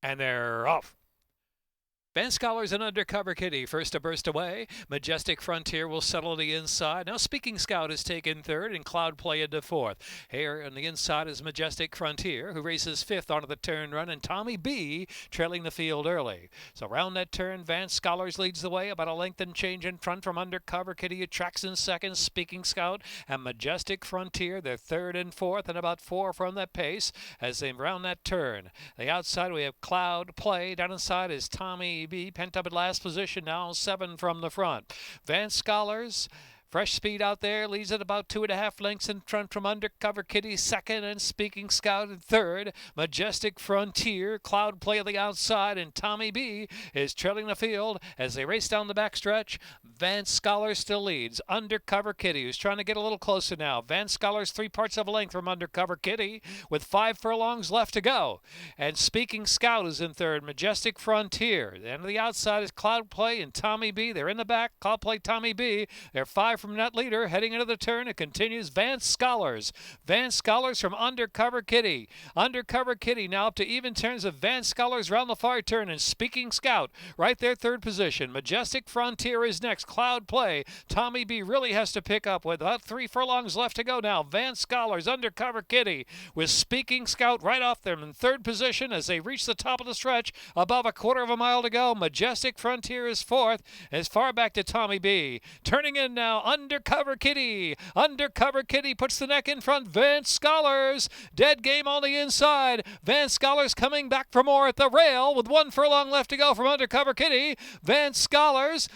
and they're off. Van Scholar's an undercover kitty, first to burst away. Majestic Frontier will settle to the inside. Now Speaking Scout is taken third and Cloud Play into fourth. Here on the inside is Majestic Frontier, who races fifth onto the turn run, and Tommy B trailing the field early. So around that turn, Van Scholars leads the way, about a length and change in front from Undercover Kitty, who tracks in second. Speaking Scout and Majestic Frontier, they're third and fourth, and about 4 from that pace as they round that turn. The outside, we have Cloud Play. Down inside is Tommy B, pent up at last position now, 7 from the front. Van Scholars, fresh speed out there, leads at about 2.5 lengths in front from Undercover Kitty, second, and Speaking Scout in third. Majestic Frontier, Cloud Play on the outside, and Tommy B is trailing the field as they race down the backstretch. Van Scholars still leads. Undercover Kitty, who's trying to get a little closer now. Van Scholars 3/4 of a length from Undercover Kitty with 5 furlongs left to go. And Speaking Scout is in third. Majestic Frontier. And on the outside is Cloud Play and Tommy B. They're in the back. Cloud Play, Tommy B. They're 5 from net leader. Heading into the turn, it continues. Van Scholars. Van Scholars from Undercover Kitty. Undercover Kitty now up to even turns of Van Scholars round the far turn, and Speaking Scout right there, third position. Majestic Frontier is next. Cloud Play. Tommy B really has to pick up with about 3 furlongs left to go now. Van Scholars, Undercover Kitty with Speaking Scout right off them in third position as they reach the top of the stretch. Above a 1/4 of a mile to go. Majestic Frontier is fourth, as far back to Tommy B. Turning in now, Undercover Kitty. Undercover Kitty puts the neck in front. Van Scholars, dead game on the inside. Van Scholars coming back for more at the rail with 1 furlong left to go from Undercover Kitty. Van Scholars,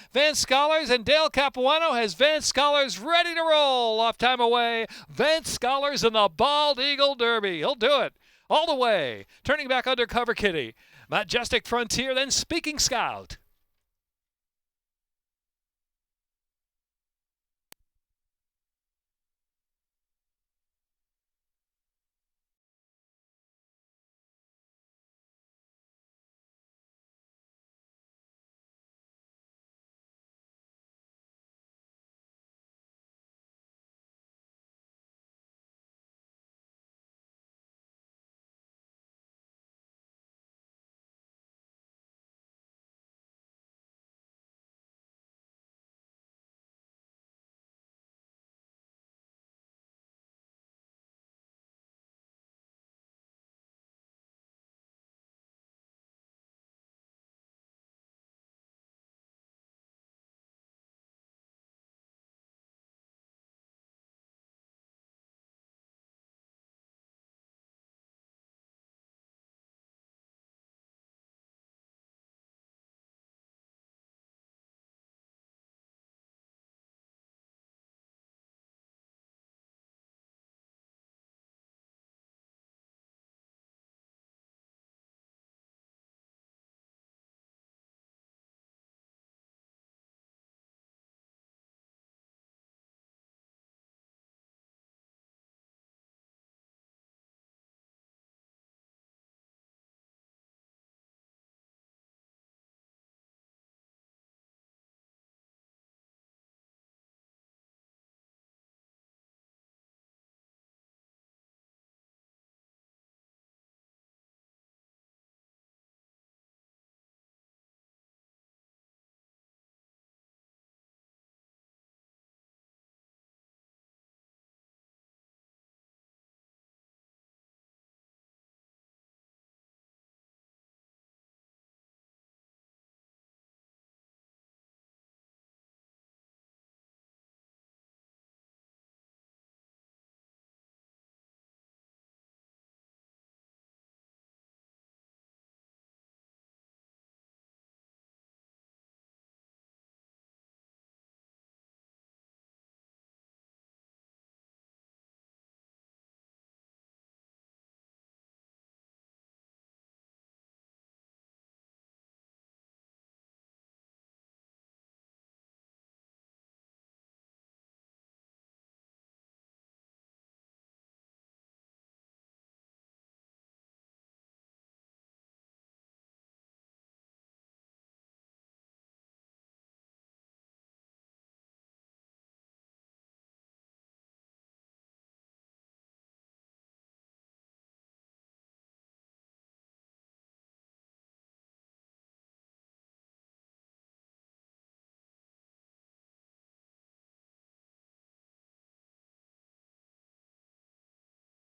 and Dale Capuano has Van Scholars ready to roll. Off time away, Van Scholars in the Bald Eagle Derby. He'll do it all the way. Turning back, Undercover Kitty. Majestic Frontier, then Speaking Scout.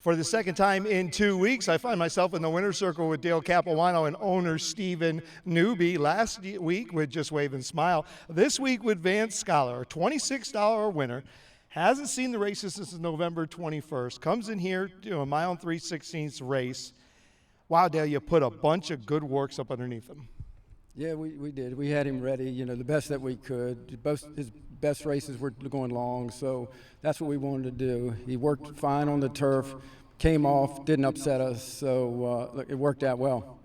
For the second time in 2 weeks, I find myself in the winner's circle with Dale Capuano and owner Stephen Newby. Last week with Just Wave and Smile. This week with Vance Scholar, a $26 winner. Hasn't seen the races since November 21st. Comes in here to a mile and 3/16 race. Wow, Dale, you put a bunch of good works up underneath him. Yeah, we did. We had him ready, the best that we could. His best races were going long, so that's what we wanted to do. He worked fine on the turf, came off, didn't upset us, so it worked out well.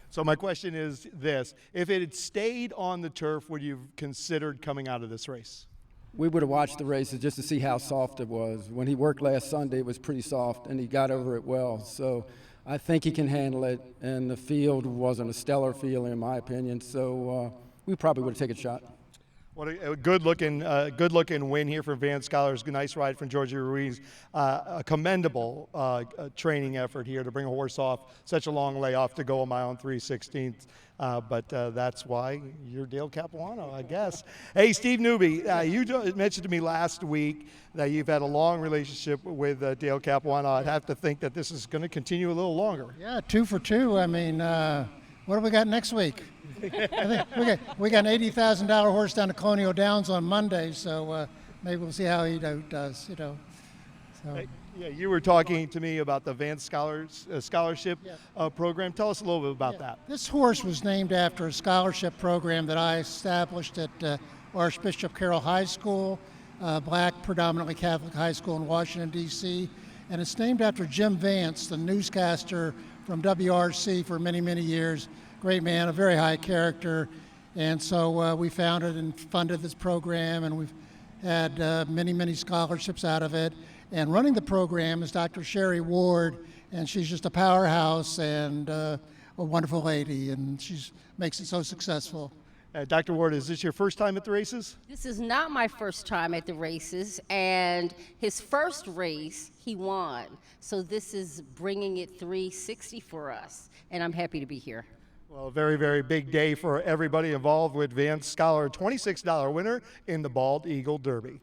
So my question is this. If it had stayed on the turf, would you have considered coming out of this race? We would have watched the races just to see how soft it was. When he worked last Sunday, it was pretty soft, and he got over it well. So I think he can handle it, and the field wasn't a stellar field in my opinion, so we probably would have taken a shot. What a good-looking win here for Vance Scholar. Nice ride from Georgia Ruiz. A commendable training effort here to bring a horse off such a long layoff to go a mile and 3/16. But that's why you're Dale Capuano, I guess. Hey, Steve Newby, you mentioned to me last week that you've had a long relationship with Dale Capuano. I'd have to think that this is going to continue a little longer. Yeah, 2 for 2. I mean, what do we got next week? I think we got an $80,000 horse down to Colonial Downs on Monday, so maybe we'll see how he does. So. Hey, yeah, you were talking to me about the Vance Scholarship program. Tell us a little bit about that. This horse was named after a scholarship program that I established at Archbishop Carroll High School, black, predominantly Catholic high school in Washington, D.C., and it's named after Jim Vance, the newscaster from WRC for many, many years. Great man, a very high character, and so we founded and funded this program, and we've had many, many scholarships out of it. And running the program is Dr. Sherry Ward, and she's just a powerhouse and a wonderful lady, and she makes it so successful. Dr. Ward, is this your first time at the races? This is not my first time at the races, and his first race he won. So this is bringing it 360 for us, and I'm happy to be here. Well, a very, very big day for everybody involved with Vance Scholar, $26 winner in the Bald Eagle Derby.